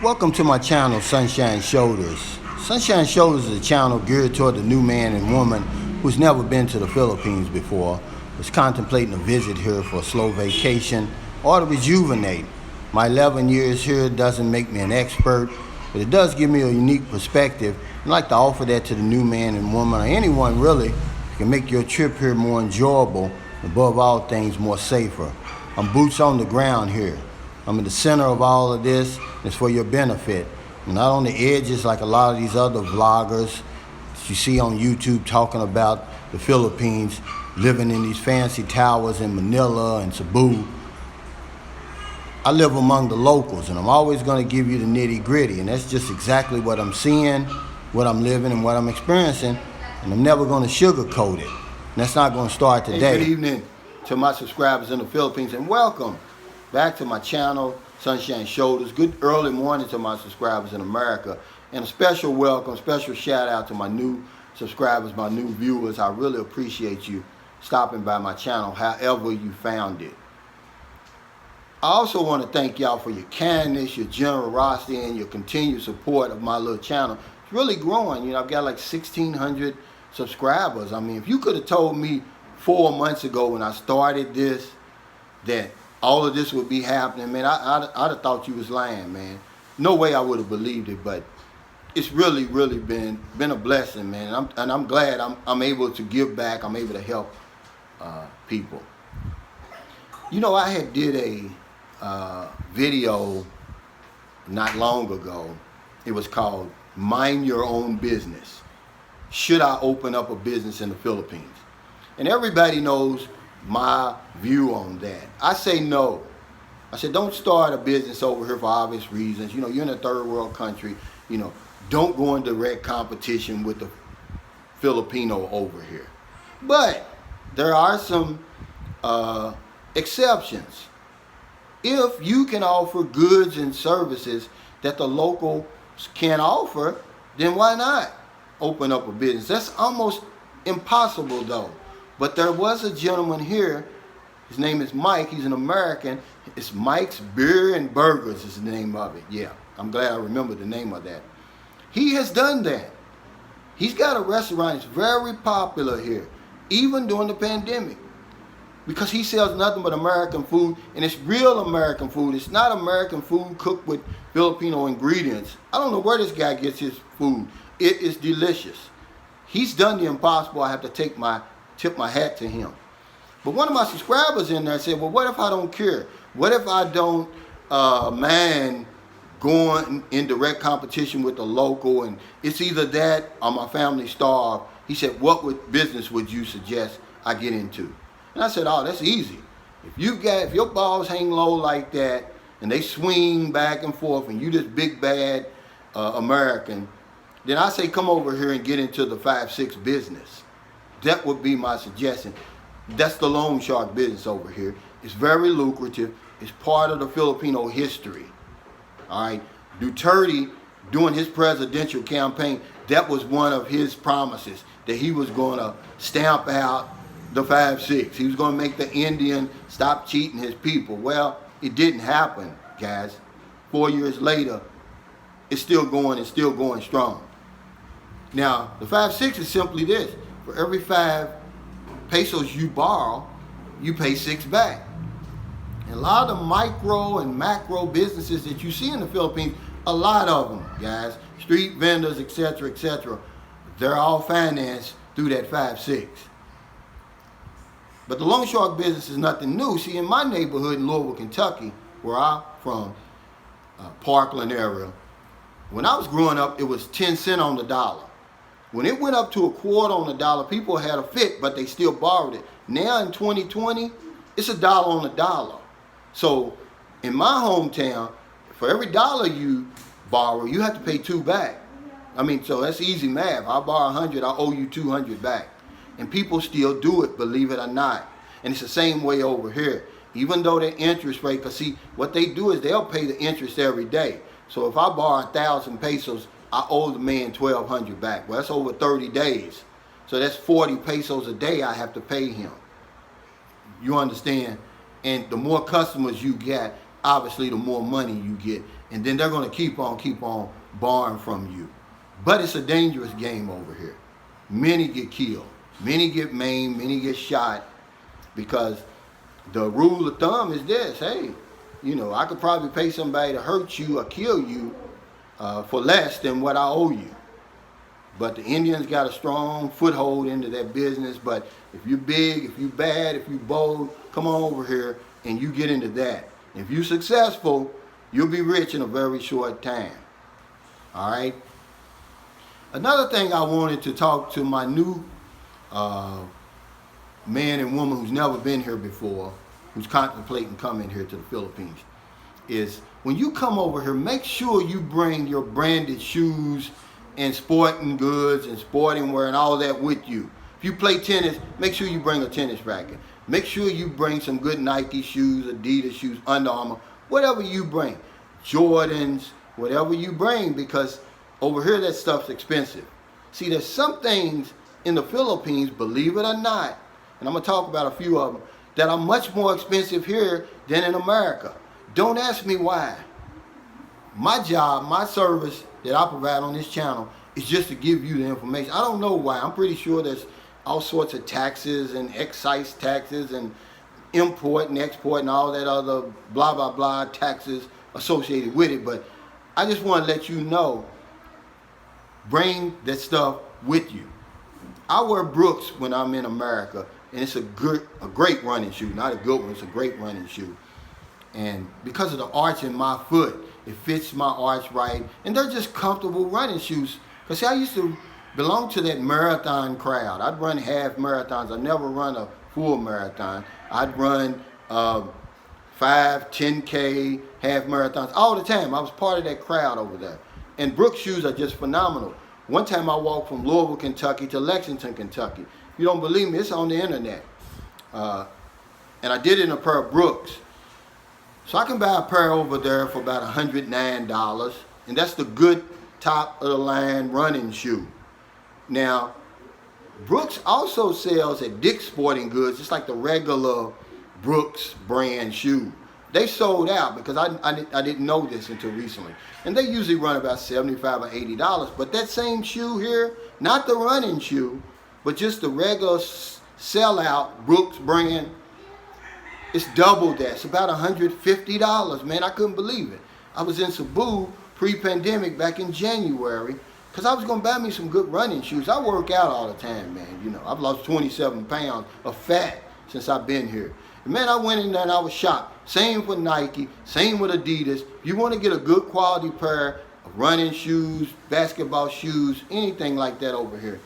Welcome to my channel, Sunshine Shoulders. Sunshine Shoulders is a channel geared toward the new man and woman who's never been to the Philippines before, is contemplating a visit here for a slow vacation or to rejuvenate. My 11 years here doesn't make me an expert, but it does give me a unique perspective. I'd like to offer that to the new man and woman, or anyone really, who can make your trip here more enjoyable, and above all things, more safer. I'm boots on the ground here. I'm in the center of all of this, and it's for your benefit. I'm not on the edges like a lot of these other vloggers that you see on YouTube talking about the Philippines, living in these fancy towers in Manila and Cebu. I live among the locals, and I'm always going to give you the nitty-gritty, and that's just exactly what I'm seeing, what I'm living, and what I'm experiencing, and I'm never going to sugarcoat it. And that's not going to start today. Good evening to my subscribers in the Philippines, and welcome back to my channel, Sunshine Shoulders. Good early morning to my subscribers in America, and a special welcome, special shout out to my new subscribers, my new viewers. I really appreciate you stopping by my channel, however you found it. I also want to thank y'all for your kindness, your generosity, and your continued support of my little channel. It's really growing. You know, I've got like 1,600 subscribers. I mean, if you could have told me 4 months ago when I started this that all of this would be happening, man, I'd have thought you was lying, man. No way I would have believed it, but it's really been a blessing, man. And I'm glad I'm able to give back. I'm able to help people. You know, I had did a video not long ago. It was called Mind Your Own Business. Should I open up a business in the Philippines? And everybody knows my view on that. I say no. I said don't start a business over here for obvious reasons. You know, you're in a third world country. You know, don't go in direct competition with the Filipino over here. But there are some exceptions. If you can offer goods and services that the locals can't offer, then why not open up a business? That's almost impossible though. But there was a gentleman here, his name is Mike, he's an American. It's Mike's Beer and Burgers is the name of it. Yeah, I'm glad I remember the name of that. He has done that. He's got a restaurant, it's very popular here, even during the pandemic, because he sells nothing but American food, and it's real American food. It's not American food cooked with Filipino ingredients. I don't know where this guy gets his food. It is delicious. He's done the impossible. I have to tip my hat to him. But one of my subscribers in there said, well, what if I don't care? What if I don't mind going in direct competition with the local, and it's either that or my family starve? He said, what business would you suggest I get into? And I said, oh, that's easy. If your balls hang low like that and they swing back and forth and you this big bad American, then I say come over here and get into the 5-6 business. That would be my suggestion. That's the loan shark business over here. It's very lucrative. It's part of the Filipino history. All right. Duterte, during his presidential campaign, that was one of his promises, that he was going to stamp out the 5-6. He was going to make the Indian stop cheating his people. Well, it didn't happen, guys. 4 years later, it's still going strong. Now, the 5-6 is simply this. For every 5 pesos you borrow, you pay 6 back. And a lot of the micro and macro businesses that you see in the Philippines, a lot of them, guys, street vendors, etc., they're all financed through that 5-6. But the loan shark business is nothing new. See, in my neighborhood in Louisville, Kentucky, where I'm from, Parkland area, when I was growing up, it was 10 cents on the dollar. When it went up to a quarter on the dollar, people had a fit, but they still borrowed it. Now in 2020, it's $1 on the dollar. So in my hometown, for every dollar you borrow, you have to pay 2 back. I mean, so that's easy math. I borrow 100, I owe you 200 back. And people still do it, believe it or not. And it's the same way over here. Even though the interest rate, because see, what they do is they'll pay the interest every day. So if I borrow 1,000 pesos, I owe the man 1,200 back. Well, that's over 30 days. So that's 40 pesos a day I have to pay him. You understand? And the more customers you get, obviously the more money you get. And then they're going to keep on borrowing from you. But it's a dangerous game over here. Many get killed. Many get maimed. Many get shot. Because the rule of thumb is this. Hey, you know, I could probably pay somebody to hurt you or kill you for less than what I owe you. But the Indians got a strong foothold into that business. But if you're big, if you're bad, if you're bold, come on over here and you get into that. If you're successful, you'll be rich in a very short time. All right? Another thing I wanted to talk to my new man and woman who's never been here before, who's contemplating coming here to the Philippines, is when you come over here, make sure you bring your branded shoes and sporting goods and sporting wear and all that with you. If you play tennis, make sure you bring a tennis racket. Make sure you bring some good Nike shoes, Adidas shoes, Under Armour, whatever you bring. Jordans, whatever you bring, because over here that stuff's expensive. See, there's some things in the Philippines, believe it or not, and I'm going to talk about a few of them, that are much more expensive here than in America. Don't ask me why. My job, my service that I provide on this channel is just to give you the information. I don't know why. I'm pretty sure there's all sorts of taxes and excise taxes and import and export and all that other blah, blah, blah taxes associated with it. But I just want to let you know, bring that stuff with you. I wear Brooks when I'm in America, and it's a great running shoe. Not a good one, it's a great running shoe. And because of the arch in my foot, it fits my arch right. And they're just comfortable running shoes. Because see, I used to belong to that marathon crowd. I'd run half marathons. I never run a full marathon. I'd run 5, 10K, half marathons all the time. I was part of that crowd over there. And Brooks shoes are just phenomenal. One time I walked from Louisville, Kentucky to Lexington, Kentucky. If you don't believe me, it's on the internet. And I did it in a pair of Brooks. So I can buy a pair over there for about $109. And that's the good top of the line running shoe. Now, Brooks also sells at Dick's Sporting Goods. It's like the regular Brooks brand shoe. They sold out because I didn't know this until recently. And they usually run about $75 or $80. But that same shoe here, not the running shoe, but just the regular sellout Brooks brand, it's double that. It's about $150, man. I couldn't believe it. I was in Cebu pre-pandemic back in January because I was going to buy me some good running shoes. I work out all the time, man. You know, I've lost 27 pounds of fat since I've been here. And man, I went in there and I was shocked. Same with Nike, same with Adidas. If you want to get a good quality pair of running shoes, basketball shoes, anything like that over here,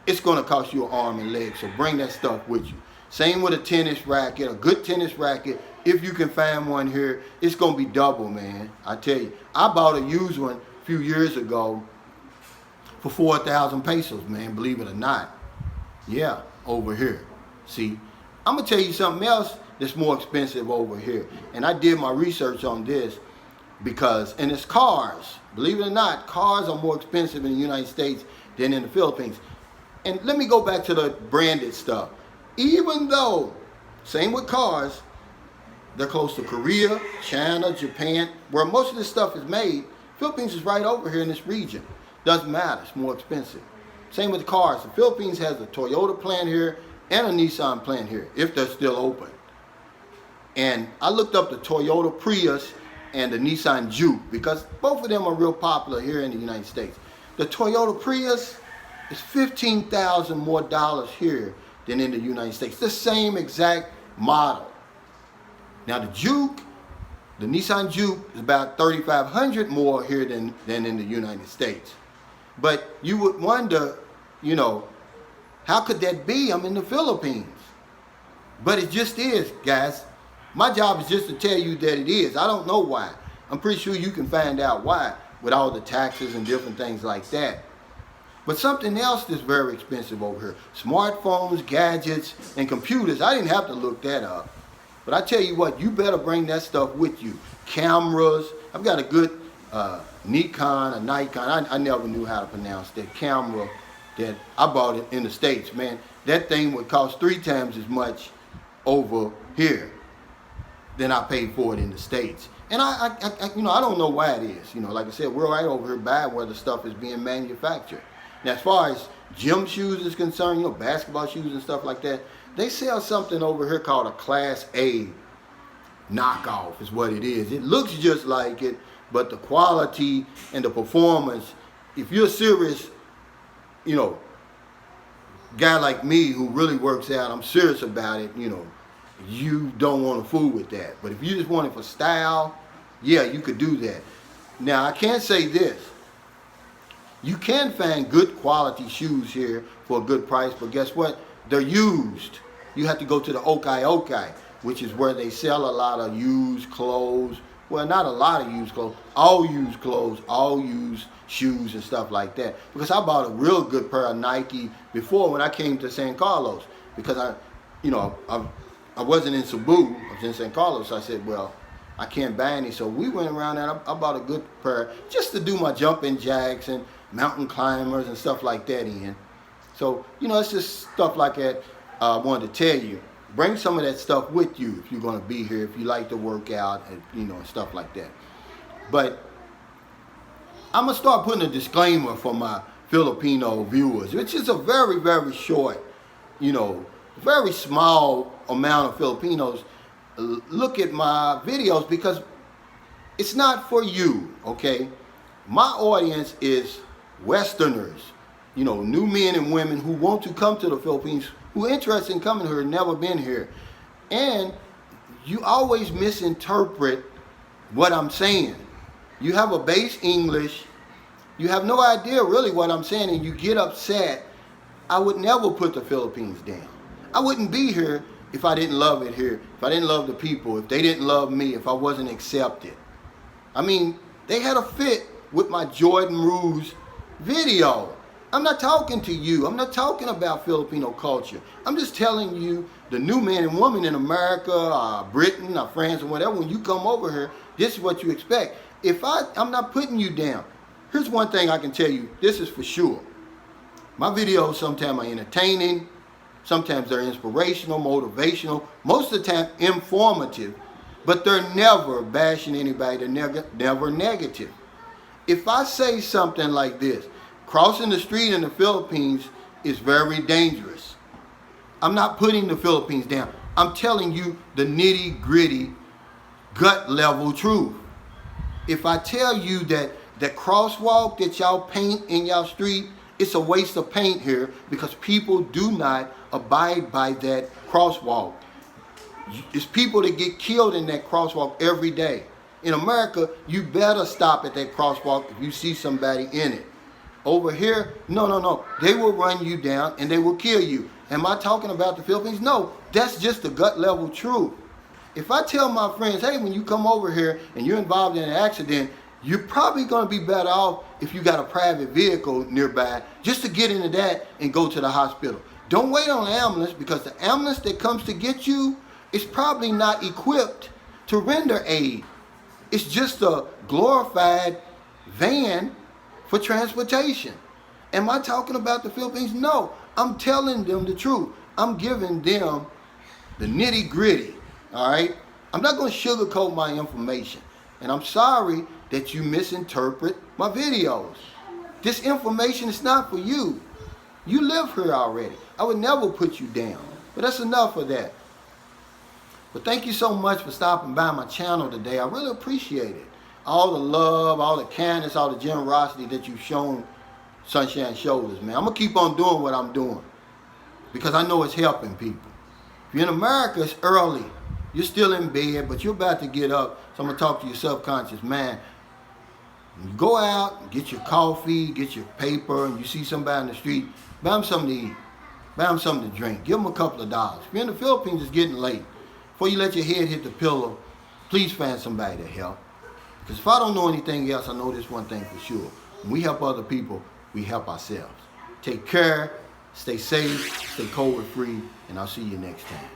it's going to cost you an arm and leg. So bring that stuff with you. Same with a tennis racket, a good tennis racket. If you can find one here, it's going to be double, man. I tell you. I bought a used one a few years ago for 4,000 pesos, man, believe it or not. Yeah, over here. See, I'm going to tell you something else that's more expensive over here. And I did my research on this because, and it's cars. Believe it or not, cars are more expensive in the United States than in the Philippines. And let me go back to the branded stuff. Even though, same with cars, they're close to Korea, China, Japan, where most of this stuff is made. Philippines is right over here in this region. Doesn't matter, it's more expensive. Same with the cars. The Philippines has a Toyota plant here and a Nissan plant here, if they're still open. And I looked up the Toyota Prius and the Nissan Juke because both of them are real popular here in the United States. The Toyota Prius is $15,000 more dollars here than in the United States. The same exact model. Now the Juke, the Nissan Juke, is about $3,500 more here than in the United States. But you would wonder, you know, how could that be? I'm in the Philippines. But it just is, guys. My job is just to tell you that it is. I don't know why. I'm pretty sure you can find out why with all the taxes and different things like that. But something else that's very expensive over here. Smartphones, gadgets, and computers. I didn't have to look that up. But I tell you what, you better bring that stuff with you. Cameras. I've got a good Nikon, a Nikon. I never knew how to pronounce that camera that I bought it in the States. Man, that thing would cost 3 times as much over here than I paid for it in the States. And I don't know why it is. Like I said, we're right over here by where the stuff is being manufactured. Now, as far as gym shoes is concerned, basketball shoes and stuff like that, they sell something over here called a Class A knockoff is what it is. It looks just like it, but the quality and the performance, if you're serious, guy like me who really works out, I'm serious about it, you don't want to fool with that. But if you just want it for style, yeah, you could do that. Now, I can't say this. You can find good quality shoes here for a good price, but guess what? They're used. You have to go to the Okai, which is where they sell a lot of used clothes. Well, not a lot of used clothes. All used clothes, all used shoes and stuff like that. Because I bought a real good pair of Nike before when I came to San Carlos. Because I wasn't in Cebu, I was in San Carlos. So I said, well, I can't buy any. So we went around and I bought a good pair just to do my jumping jacks and mountain climbers and stuff like that in. So, it's just stuff like that I wanted to tell you. Bring some of that stuff with you if you're going to be here, if you like to work out and, and stuff like that. But I'm going to start putting a disclaimer for my Filipino viewers, which is a very, very short, very small amount of Filipinos look at my videos because it's not for you, okay? My audience is Westerners, new men and women who want to come to the Philippines, who are interested in coming here, never been here. And you always misinterpret what I'm saying. You have a base English, you have no idea really what I'm saying, and you get upset. I would never put the Philippines down. I wouldn't be here if I didn't love it here, if I didn't love the people, if they didn't love me, if I wasn't accepted. I mean, they had a fit with my Jordan Rouge video. I'm not talking to you. I'm not talking about Filipino culture. I'm just telling you, the new man and woman in America, Britain, France, or whatever, when you come over here, this is what you expect. I'm not putting you down. Here's one thing I can tell you. This is for sure. My videos sometimes are entertaining. Sometimes they're inspirational, motivational. Most of the time, informative. But they're never bashing anybody. They're never negative. If I say something like this, crossing the street in the Philippines is very dangerous. I'm not putting the Philippines down. I'm telling you the nitty-gritty, gut-level truth. If I tell you that the crosswalk that y'all paint in y'all street, it's a waste of paint here because people do not abide by that crosswalk. It's people that get killed in that crosswalk every day. In America, you better stop at that crosswalk if you see somebody in it. Over here, no. They will run you down and they will kill you. Am I talking about the Philippines? No, that's just the gut level truth. If I tell my friends, hey, when you come over here and you're involved in an accident, you're probably going to be better off if you got a private vehicle nearby just to get into that and go to the hospital. Don't wait on the ambulance because the ambulance that comes to get you is probably not equipped to render aid. It's just a glorified van for transportation. Am I talking about the Philippines? No, I'm telling them the truth. I'm giving them the nitty gritty, all right? I'm not going to sugarcoat my information. And I'm sorry that you misinterpret my videos. This information is not for you. You live here already. I would never put you down. But that's enough of that. But thank you so much for stopping by my channel today. I really appreciate it. All the love, all the kindness, all the generosity that you've shown Sunshine Shoulders, man. I'm going to keep on doing what I'm doing because I know it's helping people. If you're in America, it's early. You're still in bed, but you're about to get up. So I'm going to talk to your subconscious mind. You go out, and get your coffee, get your paper, and you see somebody in the street, buy them something to eat. Buy them something to drink. Give them a couple of dollars. If you're in the Philippines, it's getting late. Before you let your head hit the pillow, please find somebody to help. Because if I don't know anything else, I know this one thing for sure. When we help other people, we help ourselves. Take care, stay safe, stay COVID-free, and I'll see you next time.